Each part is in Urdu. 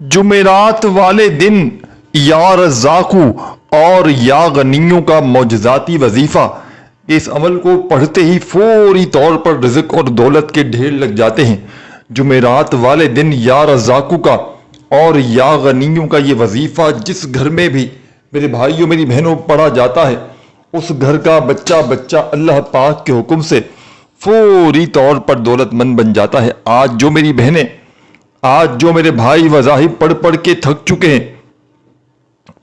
جمعرات والے دن یا رزاقو اور یا غنیوں کا معجزاتی وظیفہ، اس عمل کو پڑھتے ہی فوری طور پر رزق اور دولت کے ڈھیر لگ جاتے ہیں۔ جمعرات والے دن یا رزاقو کا اور یا غنیوں کا یہ وظیفہ جس گھر میں بھی میرے بھائیوں میری بہنوں پڑھا جاتا ہے، اس گھر کا بچہ بچہ اللہ پاک کے حکم سے فوری طور پر دولت مند بن جاتا ہے۔ آج جو میری بہنیں، آج جو میرے بھائی وظائف پڑھ پڑھ کے تھک چکے ہیں،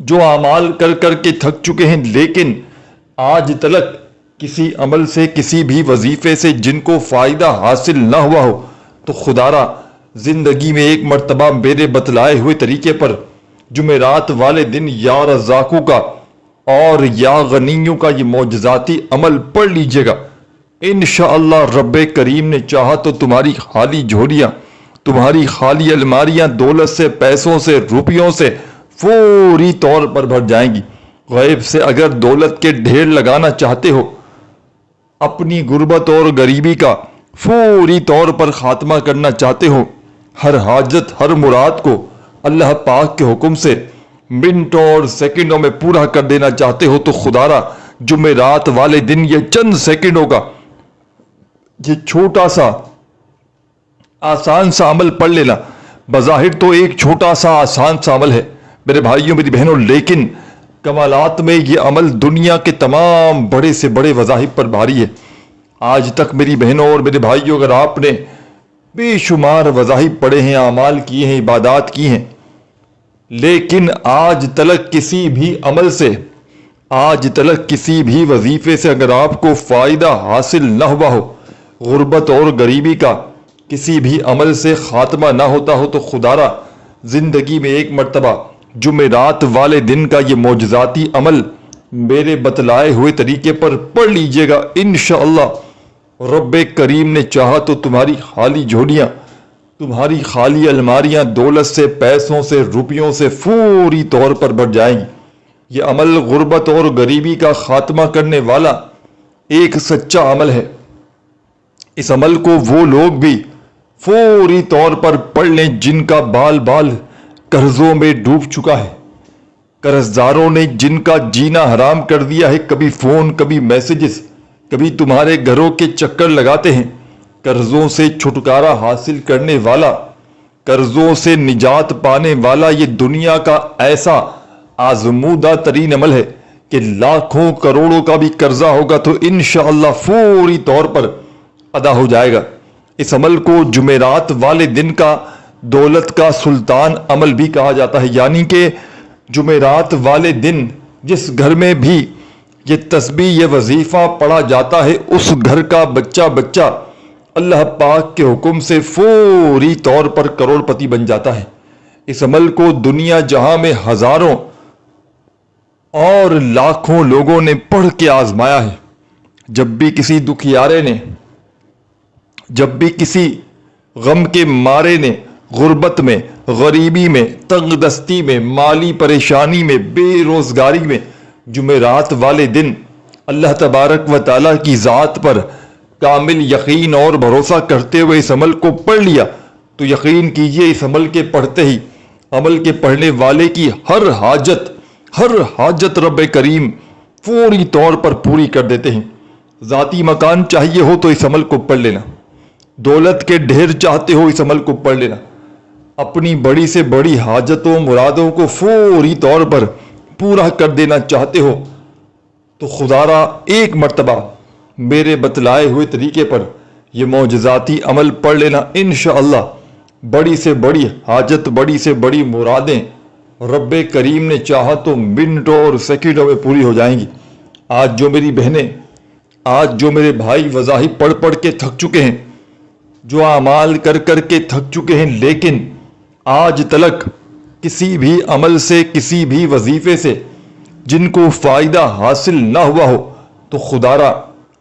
جو اعمال کر کر کے تھک چکے ہیں، لیکن آج تلک کسی عمل سے، کسی بھی وظیفے سے جن کو فائدہ حاصل نہ ہوا ہو، تو خدا را زندگی میں ایک مرتبہ میرے بتلائے ہوئے طریقے پر جمعرات والے دن یا رزاقوں کا اور یا غنیوں کا یہ معجزاتی عمل پڑھ لیجئے گا۔ انشاءاللہ رب کریم نے چاہا تو تمہاری خالی جھولیاں، تمہاری خالی الماریاں دولت سے، پیسوں سے، روپیوں سے فوری طور پر بھر جائیں گی۔ غیب سے اگر دولت کے ڈھیر لگانا چاہتے ہو، اپنی غربت اور غریبی کا فوری طور پر خاتمہ کرنا چاہتے ہو، ہر حاجت، ہر مراد کو اللہ پاک کے حکم سے منٹوں اور سیکنڈوں میں پورا کر دینا چاہتے ہو، تو خدا را جمعرات والے دن یہ چند سیکنڈوں کا یہ چھوٹا سا آسان سا عمل پڑھ لینا۔ بظاہر تو ایک چھوٹا سا آسان سا عمل ہے میرے بھائیوں میری بہنوں، لیکن کمالات میں یہ عمل دنیا کے تمام بڑے سے بڑے وظائف پر بھاری ہے۔ آج تک میری بہنوں اور میرے بھائیوں، اگر آپ نے بے شمار وظائف پڑھے ہیں، اعمال کیے ہیں، عبادات کی ہیں، لیکن آج تلک کسی بھی عمل سے، آج تلک کسی بھی وظیفے سے اگر آپ کو فائدہ حاصل نہ ہوا ہو، غربت اور غریبی کا کسی بھی عمل سے خاتمہ نہ ہوتا ہو، تو خدا را زندگی میں ایک مرتبہ جمعرات والے دن کا یہ معجزاتی عمل میرے بتلائے ہوئے طریقے پر پڑھ لیجئے گا۔ انشاءاللہ رب کریم نے چاہا تو تمہاری خالی جھولیاں، تمہاری خالی الماریاں دولت سے، پیسوں سے، روپیوں سے فوری طور پر بھر جائیں گی۔ یہ عمل غربت اور غریبی کا خاتمہ کرنے والا ایک سچا عمل ہے۔ اس عمل کو وہ لوگ بھی فوری طور پر پڑھ لیں جن کا بال بال قرضوں میں ڈوب چکا ہے، قرض داروں نے جن کا جینا حرام کر دیا ہے، کبھی فون، کبھی میسیجز، کبھی تمہارے گھروں کے چکر لگاتے ہیں۔ قرضوں سے چھٹکارا حاصل کرنے والا، قرضوں سے نجات پانے والا یہ دنیا کا ایسا آزمودہ ترین عمل ہے کہ لاکھوں کروڑوں کا بھی قرضہ ہوگا تو انشاءاللہ فوری طور پر ادا ہو جائے گا۔ اس عمل کو جمعرات والے دن کا دولت کا سلطان عمل بھی کہا جاتا ہے، یعنی کہ جمعرات والے دن جس گھر میں بھی یہ تسبیح، یہ وظیفہ پڑھا جاتا ہے، اس گھر کا بچہ بچہ اللہ پاک کے حکم سے فوری طور پر کروڑ پتی بن جاتا ہے۔ اس عمل کو دنیا جہاں میں ہزاروں اور لاکھوں لوگوں نے پڑھ کے آزمایا ہے۔ جب بھی کسی دکھیارے نے، جب بھی کسی غم کے مارے نے غربت میں، غریبی میں، تنگ دستی میں، مالی پریشانی میں، بے روزگاری میں جمعرات والے دن اللہ تبارک و تعالیٰ کی ذات پر کامل یقین اور بھروسہ کرتے ہوئے اس عمل کو پڑھ لیا، تو یقین کیجئے اس عمل کے پڑھتے ہی، عمل کے پڑھنے والے کی ہر حاجت رب کریم فوری طور پر پوری کر دیتے ہیں۔ ذاتی مکان چاہیے ہو تو اس عمل کو پڑھ لینا، دولت کے ڈھیر چاہتے ہو اس عمل کو پڑھ لینا، اپنی بڑی سے بڑی حاجتوں مرادوں کو فوری طور پر پورا کر دینا چاہتے ہو، تو خدا را ایک مرتبہ میرے بتلائے ہوئے طریقے پر یہ معجزاتی عمل پڑھ لینا۔ انشاءاللہ بڑی سے بڑی حاجت، بڑی سے بڑی مرادیں رب کریم نے چاہا تو منٹوں اور سیکنڈوں میں پوری ہو جائیں گی۔ آج جو میری بہنیں، آج جو میرے بھائی وظائف پڑھ پڑھ کے تھک چکے ہیں، جو اعمال کر کر کے تھک چکے ہیں، لیکن آج تلک کسی بھی عمل سے، کسی بھی وظیفے سے جن کو فائدہ حاصل نہ ہوا ہو، تو خدا را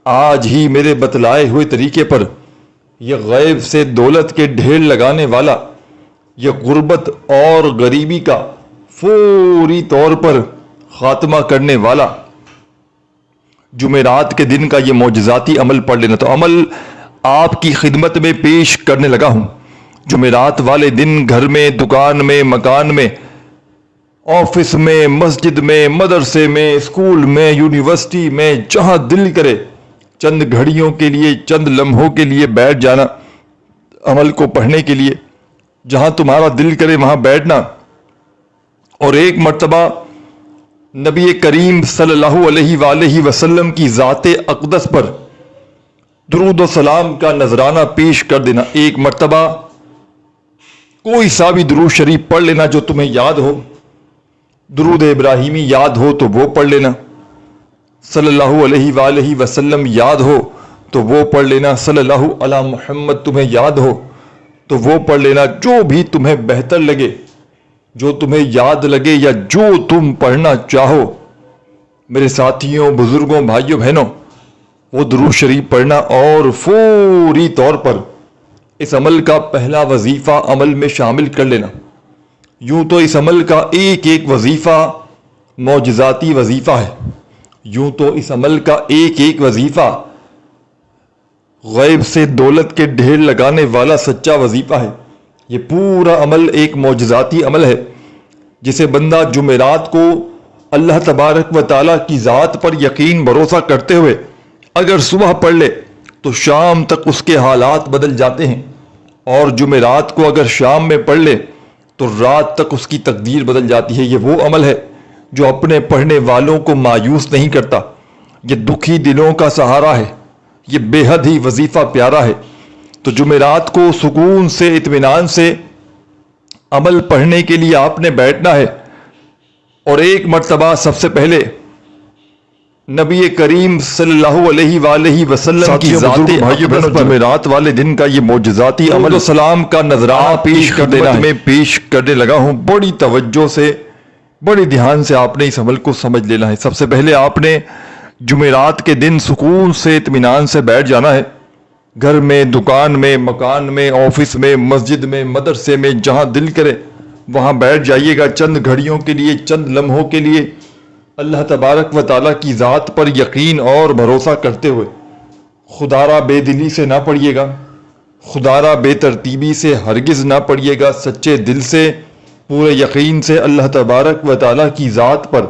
آج ہی میرے بتلائے ہوئے طریقے پر یہ غیب سے دولت کے ڈھیر لگانے والا، یہ غربت اور غریبی کا فوری طور پر خاتمہ کرنے والا جمعرات کے دن کا یہ معجزاتی عمل پڑھ لینا۔ تو عمل آپ کی خدمت میں پیش کرنے لگا ہوں۔ جمعرات والے دن گھر میں، دکان میں، مکان میں، آفس میں، مسجد میں، مدرسے میں، اسکول میں، یونیورسٹی میں، جہاں دل کرے چند گھڑیوں کے لیے، چند لمحوں کے لیے بیٹھ جانا عمل کو پڑھنے کے لیے۔ جہاں تمہارا دل کرے وہاں بیٹھنا، اور ایک مرتبہ نبی کریم صلی اللہ علیہ وآلہ وسلم کی ذات اقدس پر درود و سلام کا نذرانہ پیش کر دینا۔ ایک مرتبہ کوئی سا بھی درود شریف پڑھ لینا جو تمہیں یاد ہو۔ درود ابراہیمی یاد ہو تو وہ پڑھ لینا، صلی اللہ علیہ وآلہ وسلم یاد ہو تو وہ پڑھ لینا، صلی اللہ علی محمد تمہیں یاد ہو تو وہ پڑھ لینا۔ جو بھی تمہیں بہتر لگے، جو تمہیں یاد لگے، یا جو تم پڑھنا چاہو میرے ساتھیوں، بزرگوں، بھائیوں، بہنوں، وہ درود شریف پڑھنا، اور فوری طور پر اس عمل کا پہلا وظیفہ عمل میں شامل کر لینا۔ یوں تو اس عمل کا ایک ایک وظیفہ معجزاتی وظیفہ ہے، یوں تو اس عمل کا ایک ایک وظیفہ غیب سے دولت کے ڈھیر لگانے والا سچا وظیفہ ہے۔ یہ پورا عمل ایک معجزاتی عمل ہے جسے بندہ جمعرات کو اللہ تبارک و تعالیٰ کی ذات پر یقین بھروسہ کرتے ہوئے اگر صبح پڑھ لے تو شام تک اس کے حالات بدل جاتے ہیں، اور جمعرات کو اگر شام میں پڑھ لے تو رات تک اس کی تقدیر بدل جاتی ہے۔ یہ وہ عمل ہے جو اپنے پڑھنے والوں کو مایوس نہیں کرتا، یہ دکھی دلوں کا سہارا ہے، یہ بے حد ہی وظیفہ پیارا ہے۔ تو جمعرات کو سکون سے، اطمینان سے عمل پڑھنے کے لیے آپ نے بیٹھنا ہے، اور ایک مرتبہ سب سے پہلے نبی کریم صلی اللہ علیہ وآلہ وسلم کی ذات اقدس پر جمعرات والے دن کا یہ معجزاتی عمل و سلام کا نذرانہ پیش کر دینا ہے۔ میں پیش کرنے لگا ہوں، بڑی توجہ سے، بڑی دھیان سے آپ نے اس عمل کو سمجھ لینا ہے۔ سب سے پہلے آپ نے جمعرات کے دن سکون سے، اطمینان سے بیٹھ جانا ہے، گھر میں، دکان میں، مکان میں، آفس میں، مسجد میں، مدرسے میں، جہاں دل کرے وہاں بیٹھ جائیے گا چند گھڑیوں کے لیے، چند لمحوں کے لیے، اللہ تبارک و تعالیٰ کی ذات پر یقین اور بھروسہ کرتے ہوئے۔ خدا را بے دلی سے نہ پڑھیے گا، خدا را بے ترتیبی سے ہرگز نہ پڑھیے گا، سچے دل سے، پورے یقین سے اللہ تبارک و تعالیٰ کی ذات پر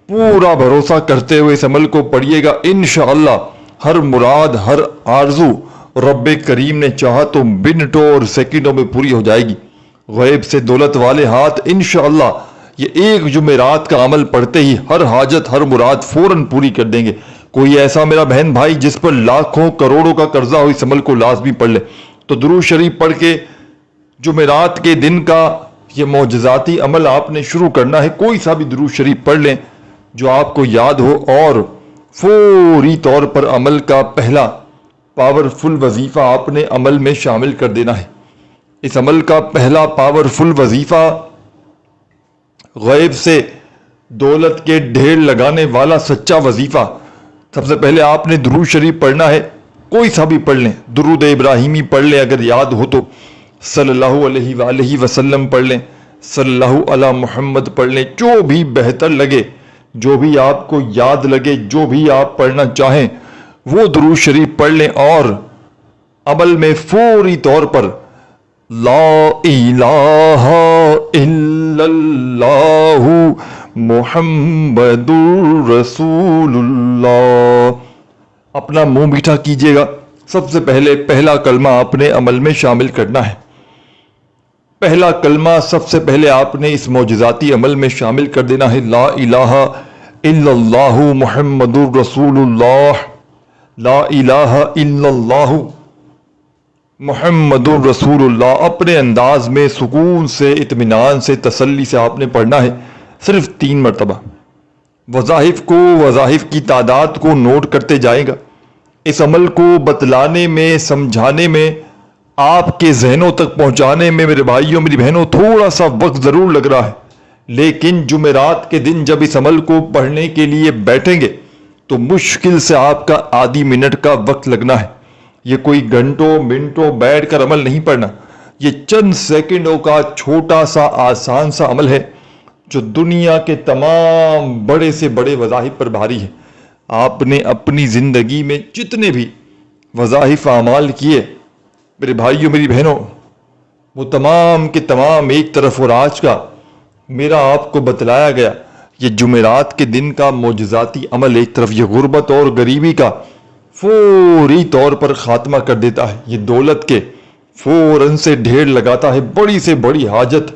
پورا بھروسہ کرتے ہوئے اس عمل کو پڑھیے گا۔ انشاءاللہ ہر مراد، ہر آرزو رب کریم نے چاہا تو منٹوں اور سیکنڈوں میں پوری ہو جائے گی۔ غیب سے دولت والے ہاتھ انشاءاللہ یہ ایک جمعرات کا عمل پڑھتے ہی ہر حاجت، ہر مراد فوراً پوری کر دیں گے۔ کوئی ایسا میرا بہن بھائی جس پر لاکھوں کروڑوں کا قرضہ ہو، اس عمل کو لازمی پڑھ لے، تو درود شریف پڑھ کے جمعرات کے دن کا یہ معجزاتی عمل آپ نے شروع کرنا ہے۔ کوئی سا بھی درود شریف پڑھ لیں جو آپ کو یاد ہو، اور فوری طور پر عمل کا پہلا پاورفل وظیفہ آپ نے عمل میں شامل کر دینا ہے۔ اس عمل کا پہلا پاورفل وظیفہ غیب سے دولت کے ڈھیر لگانے والا سچا وظیفہ، سب سے پہلے آپ نے درود شریف پڑھنا ہے، کوئی سا بھی پڑھ لیں، درود ابراہیمی پڑھ لیں اگر یاد ہو تو، صلی اللہ علیہ وآلہ وسلم پڑھ لیں، صلی اللہ علی محمد پڑھ لیں، جو بھی بہتر لگے، جو بھی آپ کو یاد لگے، جو بھی آپ پڑھنا چاہیں وہ درود شریف پڑھ لیں، اور عمل میں فوری طور پر لا الہ الا اللہ محمد رسول اللہ اپنا منہ میٹھا کیجیے گا۔ سب سے پہلے پہلا کلمہ آپ نے عمل میں شامل کرنا ہے۔ پہلا کلمہ سب سے پہلے آپ نے اس معجزاتی عمل میں شامل کر دینا ہے، لا الہ الا اللہ محمد رسول اللہ، لا الہ الا اللہ محمد الرسول اللہ۔ اپنے انداز میں سکون سے، اطمینان سے، تسلی سے آپ نے پڑھنا ہے، صرف 3 مرتبہ۔ وظائف کی تعداد کو نوٹ کرتے جائے گا۔ اس عمل کو بتلانے میں، سمجھانے میں، آپ کے ذہنوں تک پہنچانے میں میرے بھائیوں، میری بہنوں، تھوڑا سا وقت ضرور لگ رہا ہے، لیکن جمعرات کے دن جب اس عمل کو پڑھنے کے لیے بیٹھیں گے تو مشکل سے آپ کا آدھی منٹ کا وقت لگنا ہے۔ یہ کوئی گھنٹوں منٹوں بیٹھ کر عمل نہیں پڑھنا، یہ چند سیکنڈوں کا چھوٹا سا آسان سا عمل ہے جو دنیا کے تمام بڑے سے بڑے وظائف پر بھاری ہے۔ آپ نے اپنی زندگی میں جتنے بھی وظائف اعمال کیے میرے بھائیوں، میری بہنوں، وہ تمام کے تمام ایک طرف، اور آج کا میرا آپ کو بتلایا گیا یہ جمعرات کے دن کا معجزاتی عمل ایک طرف، یہ غربت اور غریبی کا فوری طور پر خاتمہ کر دیتا ہے، یہ دولت کے فوراً سے ڈھیر لگاتا ہے، بڑی سے بڑی حاجت،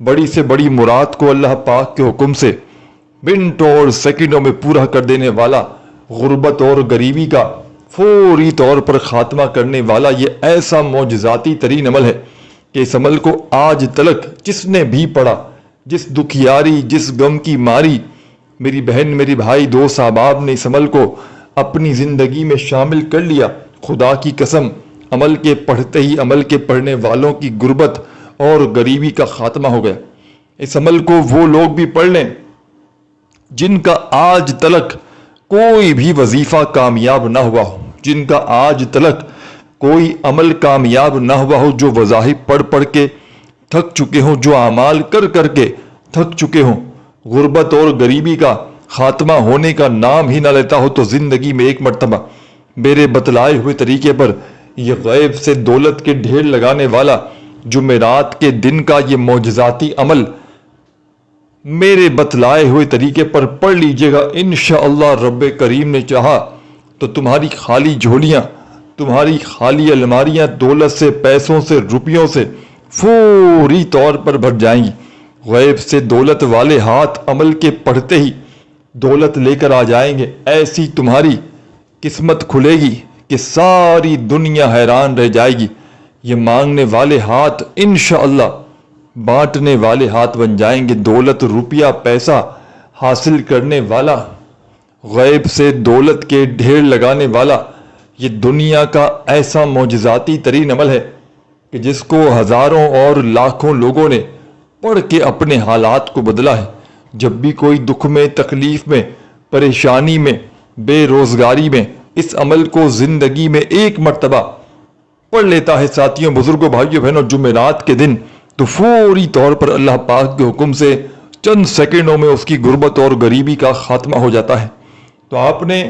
بڑی سے بڑی مراد کو اللہ پاک کے حکم سے منٹوں اور سیکنڈوں میں پورا کر دینے والا، غربت اور غریبی کا فوری طور پر خاتمہ کرنے والا یہ ایسا معجزاتی ترین عمل ہے کہ اس عمل کو آج تلک جس نے بھی پڑھا، جس دکھیاری، جس غم کی ماری میری بہن، میری بھائی، دوست، احباب نے اس عمل کو اپنی زندگی میں شامل کر لیا، خدا کی قسم عمل کے پڑھتے ہی عمل کے پڑھنے والوں کی غربت اور غریبی کا خاتمہ ہو گیا۔ اس عمل کو وہ لوگ بھی پڑھ لیں جن کا آج تلک کوئی بھی وظیفہ کامیاب نہ ہوا ہو، جن کا آج تلک کوئی عمل کامیاب نہ ہوا ہو، جو وظائف پڑھ پڑھ کے تھک چکے ہوں، جو اعمال کر کر کے تھک چکے ہوں، غربت اور غریبی کا خاتمہ ہونے کا نام ہی نہ لیتا ہو، تو زندگی میں ایک مرتبہ میرے بتلائے ہوئے طریقے پر یہ غیب سے دولت کے ڈھیر لگانے والا جمعرات کے دن کا یہ معجزاتی عمل میرے بتلائے ہوئے طریقے پر پڑھ لیجئے گا۔ انشاءاللہ رب کریم نے چاہا تو تمہاری خالی جھولیاں، تمہاری خالی الماریاں دولت سے، پیسوں سے، روپیوں سے فوری طور پر بھر جائیں گی۔ غیب سے دولت والے ہاتھ عمل کے پڑھتے ہی دولت لے کر آ جائیں گے، ایسی تمہاری قسمت کھلے گی کہ ساری دنیا حیران رہ جائے گی۔ یہ مانگنے والے ہاتھ انشاءاللہ بانٹنے والے ہاتھ بن جائیں گے۔ دولت، روپیہ، پیسہ حاصل کرنے والا، غیب سے دولت کے ڈھیر لگانے والا یہ دنیا کا ایسا معجزاتی ترین عمل ہے کہ جس کو ہزاروں اور لاکھوں لوگوں نے پڑھ کے اپنے حالات کو بدلا ہے۔ جب بھی کوئی دکھ میں، تکلیف میں، پریشانی میں، بے روزگاری میں اس عمل کو زندگی میں ایک مرتبہ پڑھ لیتا ہے ساتھیوں، بزرگوں، بھائیوں، بہنوں، جمعرات کے دن، تو فوری طور پر اللہ پاک کے حکم سے چند سیکنڈوں میں اس کی غربت اور غریبی کا خاتمہ ہو جاتا ہے۔ تو آپ نے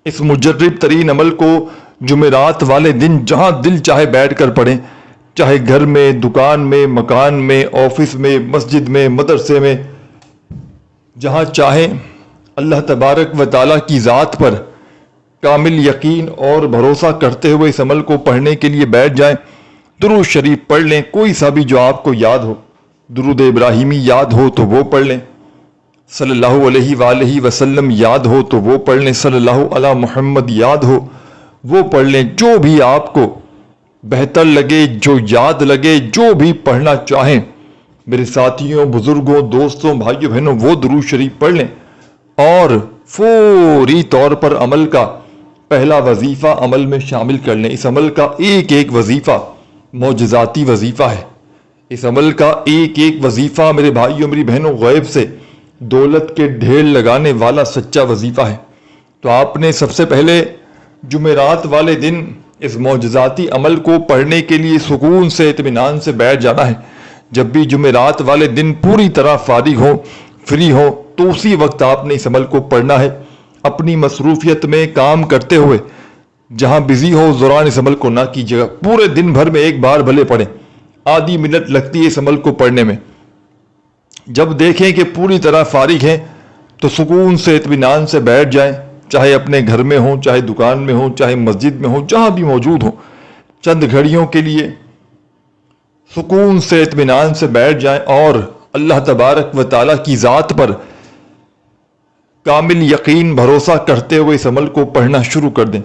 اس مجرب ترین عمل کو جمعرات والے دن جہاں دل چاہے بیٹھ کر پڑھیں، چاہے گھر میں، دکان میں، مکان میں، آفس میں، مسجد میں، مدرسے میں، جہاں چاہیں اللہ تبارک و تعالیٰ کی ذات پر کامل یقین اور بھروسہ کرتے ہوئے اس عمل کو پڑھنے کے لیے بیٹھ جائیں۔ درود شریف پڑھ لیں، کوئی سا بھی جو آپ کو یاد ہو، درود ابراہیمی یاد ہو تو وہ پڑھ لیں، صلی اللہ علیہ وآلہ وسلم یاد ہو تو وہ پڑھ لیں، صلی اللہ علی محمد یاد ہو وہ پڑھ لیں، جو بھی آپ کو بہتر لگے، جو یاد لگے، جو بھی پڑھنا چاہیں میرے ساتھیوں، بزرگوں، دوستوں، بھائیوں، بہنوں، وہ درود شریف پڑھ لیں اور فوری طور پر عمل کا پہلا وظیفہ عمل میں شامل کر لیں۔ اس عمل کا ایک ایک وظیفہ معجزاتی وظیفہ ہے۔ اس عمل کا ایک ایک وظیفہ میرے بھائیوں، میری بہنوں، غیب سے دولت کے ڈھیر لگانے والا سچا وظیفہ ہے۔ تو آپ نے سب سے پہلے جمعرات والے دن اس معجزاتی عمل کو پڑھنے کے لیے سکون سے، اطمینان سے بیٹھ جانا ہے۔ جب بھی جمعرات والے دن پوری طرح فارغ ہو، فری ہو، تو اسی وقت آپ نے اس عمل کو پڑھنا ہے۔ اپنی مصروفیت میں کام کرتے ہوئے جہاں بزی ہو، اس دوران اس عمل کو نہ کیجیے گا۔ پورے دن بھر میں ایک بار بھلے پڑھیں، آدھی منٹ لگتی ہے اس عمل کو پڑھنے میں۔ جب دیکھیں کہ پوری طرح فارغ ہیں تو سکون سے، اطمینان سے بیٹھ جائیں، چاہے اپنے گھر میں ہوں، چاہے دکان میں ہوں، چاہے مسجد میں ہوں، جہاں بھی موجود ہوں، چند گھڑیوں کے لیے سکون سے، اطمینان سے بیٹھ جائیں اور اللہ تبارک و تعالیٰ کی ذات پر کامل یقین، بھروسہ کرتے ہوئے اس عمل کو پڑھنا شروع کر دیں۔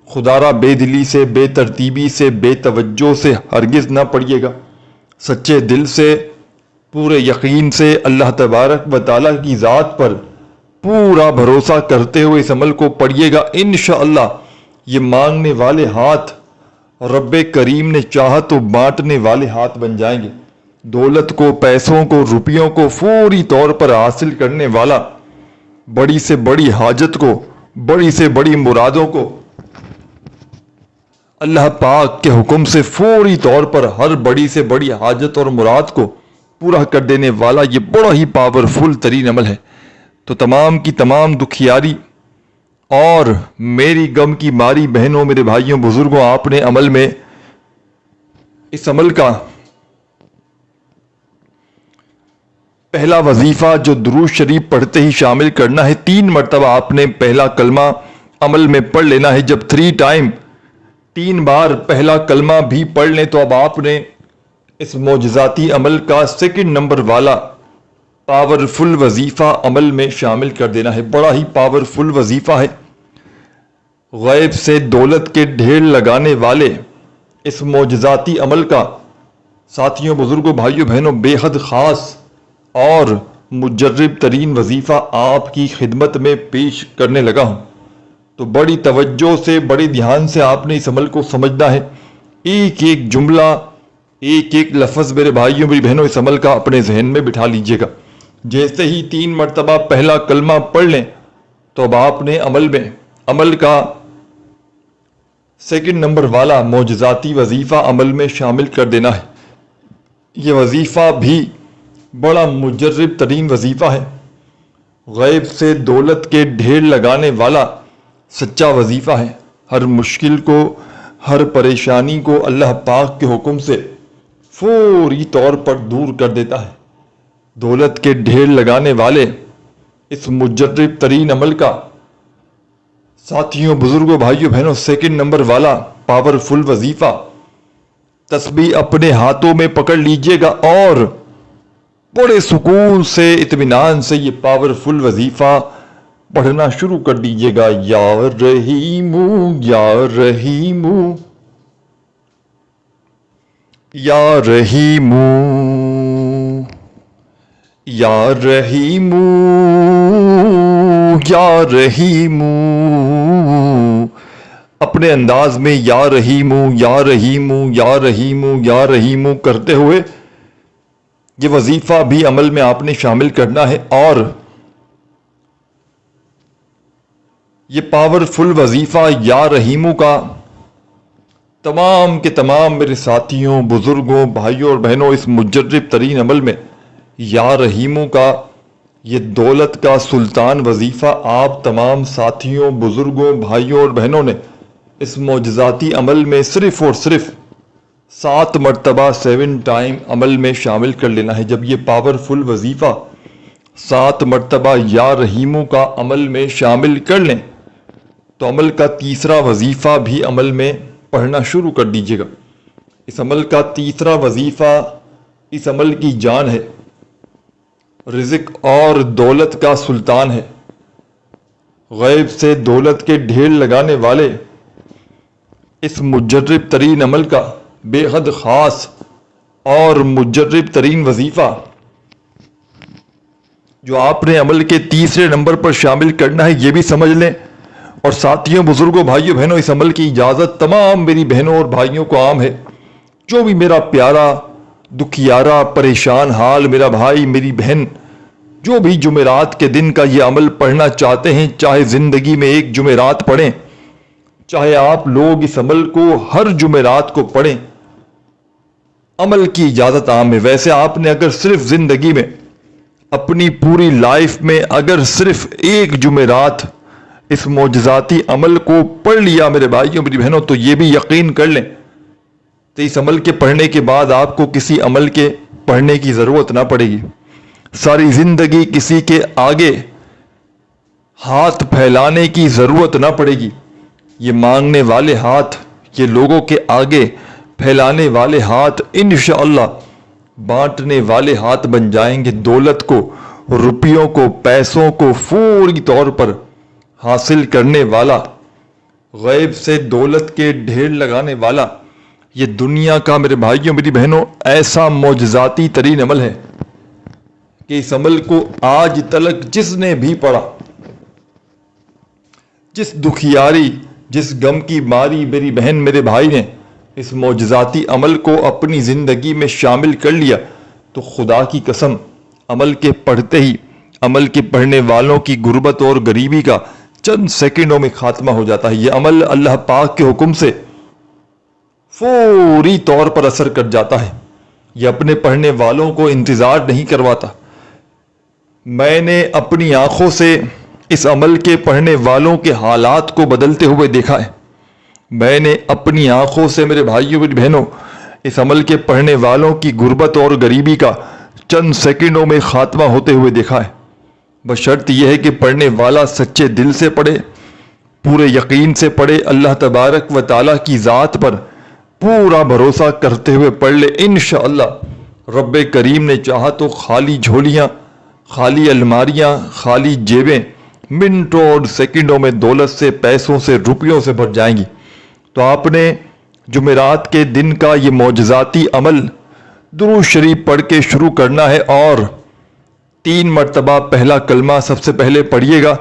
خدا را بے دلی سے، بے ترتیبی سے، بے توجہ سے ہرگز نہ پڑھیے گا، سچے دل سے، پورے یقین سے، اللہ تبارک و تعالیٰ کی ذات پر پورا بھروسہ کرتے ہوئے اس عمل کو پڑھیے گا۔ انشاءاللہ یہ مانگنے والے ہاتھ رب کریم نے چاہا تو بانٹنے والے ہاتھ بن جائیں گے۔ دولت کو، پیسوں کو، روپیوں کو فوری طور پر حاصل کرنے والا، بڑی سے بڑی حاجت کو، بڑی سے بڑی مرادوں کو اللہ پاک کے حکم سے فوری طور پر ہر بڑی سے بڑی حاجت اور مراد کو پورا کر دینے والا یہ بڑا ہی پاورفل ترین عمل ہے۔ تو تمام کی تمام دکھیاری اور میری غم کی ماری بہنوں، میرے بھائیوں، بزرگوں، آپ نے عمل میں اس عمل کا پہلا وظیفہ جو درود شریف پڑھتے ہی شامل کرنا ہے، 3 مرتبہ آپ نے پہلا کلمہ عمل میں پڑھ لینا ہے. جب 3 بار پہلا کلمہ بھی پڑھ لیں تو اب آپ نے اس معجزاتی عمل کا 2 نمبر والا پاورفل وظیفہ عمل میں شامل کر دینا ہے. بڑا ہی پاورفل وظیفہ ہے. غیب سے دولت کے ڈھیر لگانے والے اس معجزاتی عمل کا ساتھیوں، بزرگوں، بھائیوں، بہنوں، بے حد خاص اور مجرب ترین وظیفہ آپ کی خدمت میں پیش کرنے لگا ہوں. تو بڑی توجہ سے، بڑے دھیان سے آپ نے اس عمل کو سمجھنا ہے. ایک ایک جملہ، ایک ایک لفظ میرے بھائیوں، میری بہنوں، اس عمل کا اپنے ذہن میں بٹھا لیجئے گا. جیسے ہی 3 مرتبہ پہلا کلمہ پڑھ لیں تو اب آپ نے عمل کا 2 نمبر والا معجزاتی وظیفہ عمل میں شامل کر دینا ہے. یہ وظیفہ بھی بڑا مجرب ترین وظیفہ ہے. غیب سے دولت کے ڈھیر لگانے والا سچا وظیفہ ہے. ہر مشکل کو، ہر پریشانی کو اللہ پاک کے حکم سے فوری طور پر دور کر دیتا ہے. دولت کے ڈھیر لگانے والے اس مجرب ترین عمل کا ساتھیوں، بزرگوں، بھائیوں، بہنوں، 2 نمبر والا پاورفل وظیفہ تسبیح اپنے ہاتھوں میں پکڑ لیجئے گا اور بڑے سکون سے، اطمینان سے یہ پاورفل وظیفہ پڑھنا شروع کر دیجئے گا. یا رحیم یا رحیم یا رحیم یا رحیم یا رحیم. اپنے انداز میں یا رحیم یا رحیم یا رحیم یا رحیم کرتے ہوئے یہ وظیفہ بھی عمل میں آپ نے شامل کرنا ہے. اور یہ پاورفل وظیفہ یا رحیمو کا تمام کے تمام میرے ساتھیوں، بزرگوں، بھائیوں اور بہنوں، اس مجرب ترین عمل میں یا رحیمو کا یہ دولت کا سلطان وظیفہ آپ تمام ساتھیوں، بزرگوں، بھائیوں اور بہنوں نے اس معجزاتی عمل میں صرف اور صرف 7 مرتبہ 7 ٹائم عمل میں شامل کر لینا ہے. جب یہ پاورفل وظیفہ 7 مرتبہ یا رحیمو کا عمل میں شامل کر لیں تو عمل کا تیسرا وظیفہ بھی عمل میں پڑھنا شروع کر دیجیے گا. اس عمل کا تیسرا وظیفہ، اس عمل کی جان ہے، رزق اور دولت کا سلطان ہے. غیب سے دولت کے ڈھیر لگانے والے اس مجرب ترین عمل کا بے حد خاص اور مجرب ترین وظیفہ جو آپ نے عمل کے تیسرے نمبر پر شامل کرنا ہے، یہ بھی سمجھ لیں. اور ساتھیوں، بزرگوں، بھائیوں، بہنوں، اس عمل کی اجازت تمام میری بہنوں اور بھائیوں کو عام ہے. جو بھی میرا پیارا، دکھیارا، پریشان حال میرا بھائی، میری بہن، جو بھی جمعرات کے دن کا یہ عمل پڑھنا چاہتے ہیں، چاہے زندگی میں ایک جمعرات پڑھیں، چاہے آپ لوگ اس عمل کو ہر جمعرات کو پڑھیں، عمل کی اجازت عام ہے. ویسے آپ نے اگر صرف زندگی میں، اپنی پوری لائف میں اگر صرف ایک جمعرات اس معجزاتی عمل کو پڑھ لیا میرے بھائیوں، میری بہنوں، تو یہ بھی یقین کر لیں تو اس عمل کے پڑھنے کے بعد آپ کو کسی عمل کے پڑھنے کی ضرورت نہ پڑے گی. ساری زندگی کسی کے آگے ہاتھ پھیلانے کی ضرورت نہ پڑے گی. یہ مانگنے والے ہاتھ، یہ لوگوں کے آگے پھیلانے والے ہاتھ انشاءاللہ بانٹنے والے ہاتھ بن جائیں گے. دولت کو، روپیوں کو، پیسوں کو فوری طور پر حاصل کرنے والا، غیب سے دولت کے ڈھیر لگانے والا یہ دنیا کا میرے بھائیوں، میری بہنوں، ایسا معجزاتی ترین عمل ہے کہ اس عمل کو آج تلک جس نے بھی پڑھا، جس دکھیاری، جس غم کی ماری میری بہن، میرے بھائی نے اس معجزاتی عمل کو اپنی زندگی میں شامل کر لیا تو خدا کی قسم عمل کے پڑھتے ہی، عمل کے پڑھنے والوں کی غربت اور غریبی کا چند سیکنڈوں میں خاتمہ ہو جاتا ہے. یہ عمل اللہ پاک کے حکم سے فوری طور پر اثر کر جاتا ہے. یہ اپنے پڑھنے والوں کو انتظار نہیں کرواتا. میں نے اپنی آنکھوں سے اس عمل کے پڑھنے والوں کے حالات کو بدلتے ہوئے دیکھا ہے. میں نے اپنی آنکھوں سے میرے بھائیوں، میری بہنوں، اس عمل کے پڑھنے والوں کی غربت اور غریبی کا چند سیکنڈوں میں خاتمہ ہوتے ہوئے دیکھا ہے، بشرط یہ ہے کہ پڑھنے والا سچے دل سے پڑھے، پورے یقین سے پڑھے، اللہ تبارک و تعالیٰ کی ذات پر پورا بھروسہ کرتے ہوئے پڑھ لے۔ انشاءاللہ رب کریم نے چاہا تو خالی جھولیاں، خالی الماریاں، خالی جیبیں منٹوں اور سیکنڈوں میں دولت سے، پیسوں سے، روپیوں سے بھر جائیں گی۔ تو آپ نے جمعرات کے دن کا یہ معجزاتی عمل درود شریف پڑھ کے شروع کرنا ہے، اور 3 مرتبہ پہلا کلمہ سب سے پہلے پڑھیے گا۔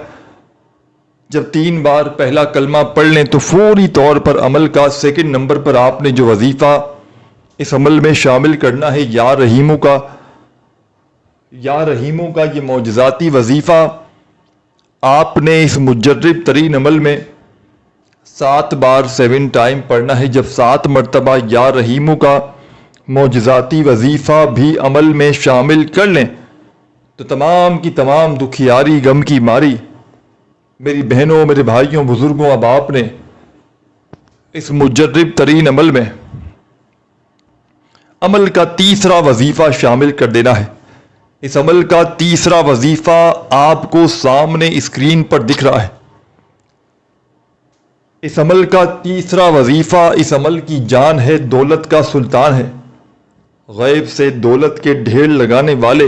جب 3 بار پہلا کلمہ پڑھ لیں تو فوری طور پر عمل کا سیکنڈ نمبر پر آپ نے جو وظیفہ اس عمل میں شامل کرنا ہے، یا رحیموں کا یہ معجزاتی وظیفہ آپ نے اس مجرب ترین عمل میں 7 بار 7 ٹائم پڑھنا ہے۔ جب 7 مرتبہ یا رحیموں کا معجزاتی وظیفہ بھی عمل میں شامل کر لیں تو تمام کی تمام دکھیاری، غم کی ماری، میری بہنوں، میرے بھائیوں، بزرگوں، اب آپ نے اس مجرب ترین عمل میں عمل کا تیسرا وظیفہ شامل کر دینا ہے۔ اس عمل کا تیسرا وظیفہ آپ کو سامنے اسکرین پر دکھ رہا ہے۔ اس عمل کا تیسرا وظیفہ، اس عمل کی جان ہے، دولت کا سلطان ہے، غیب سے دولت کے ڈھیر لگانے والے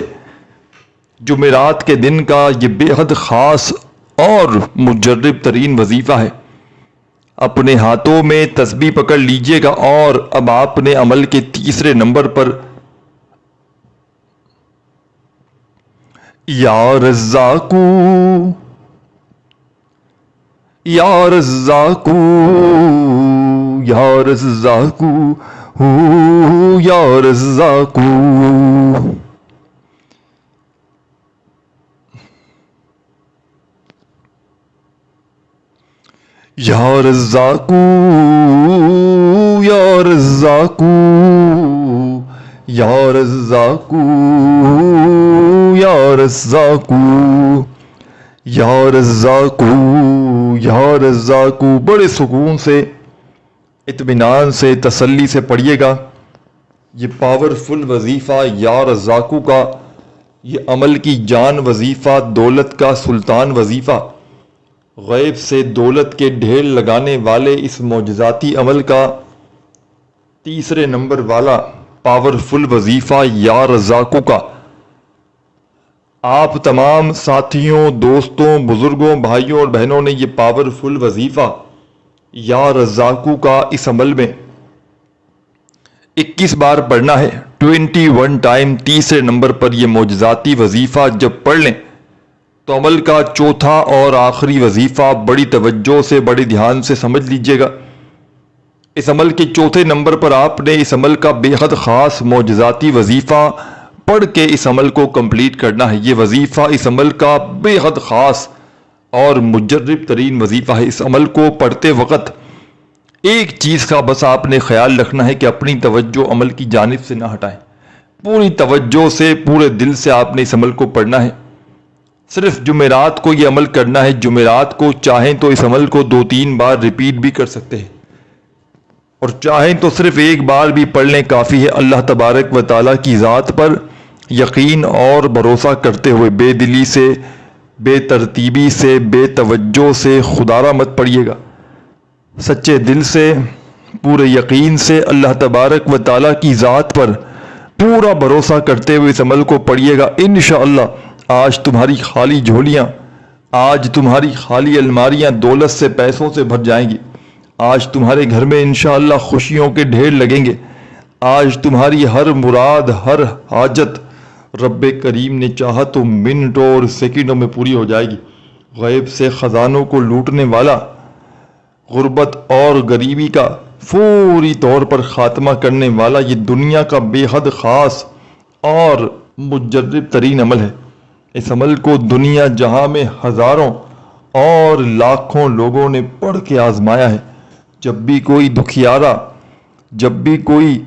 جمعرات کے دن کا یہ بے حد خاص اور مجرب ترین وظیفہ ہے۔ اپنے ہاتھوں میں تسبیح پکڑ لیجئے گا، اور اب آپ نے عمل کے تیسرے نمبر پر یا رزاقو یا رزاقو یا رزاقو یا رزاقو یا رزاقو یا رزاقو یا رزاقو یا رزاقو یا رزاقو یا رزاقو، بڑے سکون سے، اطمینان سے، تسلی سے پڑھیے گا۔ یہ پاورفل وظیفہ یا رزاقو کا، یہ عمل کی جان وظیفہ، دولت کا سلطان وظیفہ، غیب سے دولت کے ڈھیر لگانے والے اس معجزاتی عمل کا تیسرے نمبر والا پاورفل وظیفہ یا رزاقو کا آپ تمام ساتھیوں، دوستوں، بزرگوں، بھائیوں اور بہنوں نے یہ پاورفل وظیفہ یا رزاقو کا اس عمل میں 21 بار پڑھنا ہے، 21 ٹائم تیسرے نمبر پر یہ معجزاتی وظیفہ جب پڑھ لیں تو عمل کا چوتھا اور آخری وظیفہ بڑی توجہ سے، بڑے دھیان سے سمجھ لیجئے گا۔ اس عمل کے چوتھے نمبر پر آپ نے اس عمل کا بے حد خاص معجزاتی وظیفہ پڑھ کے اس عمل کو کمپلیٹ کرنا ہے۔ یہ وظیفہ اس عمل کا بے حد خاص اور مجرب ترین وظیفہ ہے۔ اس عمل کو پڑھتے وقت ایک چیز کا بس آپ نے خیال رکھنا ہے کہ اپنی توجہ عمل کی جانب سے نہ ہٹائیں، پوری توجہ سے، پورے دل سے آپ نے اس عمل کو پڑھنا ہے۔ صرف جمعرات کو یہ عمل کرنا ہے۔ جمعرات کو چاہیں تو اس عمل کو 2-3 بار ریپیٹ بھی کر سکتے ہیں، اور چاہیں تو صرف ایک بار بھی پڑھ لیں کافی ہے۔ اللہ تبارک و تعالیٰ کی ذات پر یقین اور بھروسہ کرتے ہوئے، بے دلی سے، بے ترتیبی سے، بے توجہ سے خدارہ مت پڑھیے گا، سچے دل سے، پورے یقین سے اللہ تبارک و تعالیٰ کی ذات پر پورا بھروسہ کرتے ہوئے اس عمل کو پڑھیے گا۔ انشاءاللہ آج تمہاری خالی جھولیاں، آج تمہاری خالی الماریاں دولت سے، پیسوں سے بھر جائیں گی۔ آج تمہارے گھر میں انشاءاللہ خوشیوں کے ڈھیر لگیں گے۔ آج تمہاری ہر مراد، ہر حاجت رب کریم نے چاہا تو منٹوں اور سیکنڈوں میں پوری ہو جائے گی۔ غیب سے خزانوں کو لوٹنے والا، غربت اور غریبی کا فوری طور پر خاتمہ کرنے والا یہ دنیا کا بے حد خاص اور مجرب ترین عمل ہے۔ اس عمل کو دنیا جہاں میں ہزاروں اور لاکھوں لوگوں نے پڑھ کے آزمایا ہے۔ جب بھی کوئی دکھیارا، جب بھی کوئی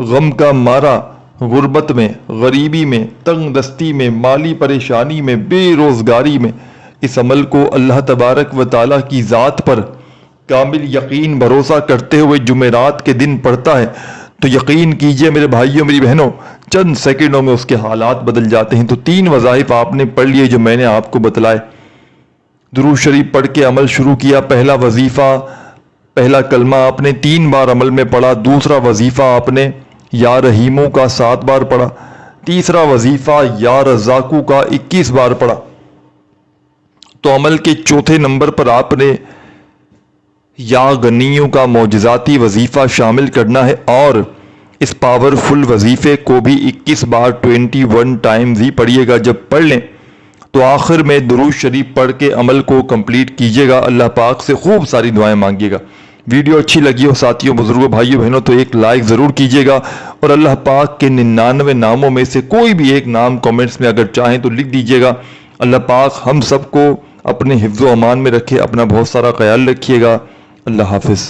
غم کا مارا، غربت میں، غریبی میں، تنگ دستی میں، مالی پریشانی میں، بے روزگاری میں، اس عمل کو اللہ تبارک و تعالیٰ کی ذات پر کامل یقین بھروسہ کرتے ہوئے جمعرات کے دن پڑھتا ہے تو یقین کیجئے میرے بھائیوں میری بہنوں، چند سیکنڈوں میں اس کے حالات بدل جاتے ہیں۔ تو 3 وظائف آپ نے پڑھ لیے جو میں نے آپ کو بتلائے۔ درود شریف پڑھ کے عمل شروع کیا۔ پہلا وظیفہ، پہلا کلمہ آپ نے 3 بار عمل میں پڑھا۔ دوسرا وظیفہ آپ نے یا رحیموں کا 7 بار پڑھا۔ تیسرا وظیفہ یا رزاقو کا 21 بار پڑھا۔ تو عمل کے چوتھے نمبر پر آپ نے یا غنیوں کا معجزاتی وظیفہ شامل کرنا ہے، اور اس پاورفل وظیفے کو بھی 21 بار 21 ٹائمز ہی پڑھیے گا۔ جب پڑھ لیں تو آخر میں درود شریف پڑھ کے عمل کو کمپلیٹ کیجیے گا۔ اللہ پاک سے خوب ساری دعائیں مانگیے گا۔ ویڈیو اچھی لگی ہو ساتھیوں، بزرگوں، بھائیوں، بہنوں تو ایک لائک ضرور کیجیے گا، اور اللہ پاک کے 99 ناموں میں سے کوئی بھی ایک نام کامنٹس میں اگر چاہیں تو لکھ دیجیے گا۔ اللہ پاک ہم سب کو اپنے حفظ و امان میں رکھے۔ اپنا بہت سارا خیال رکھیے گا۔ اللہ حافظ۔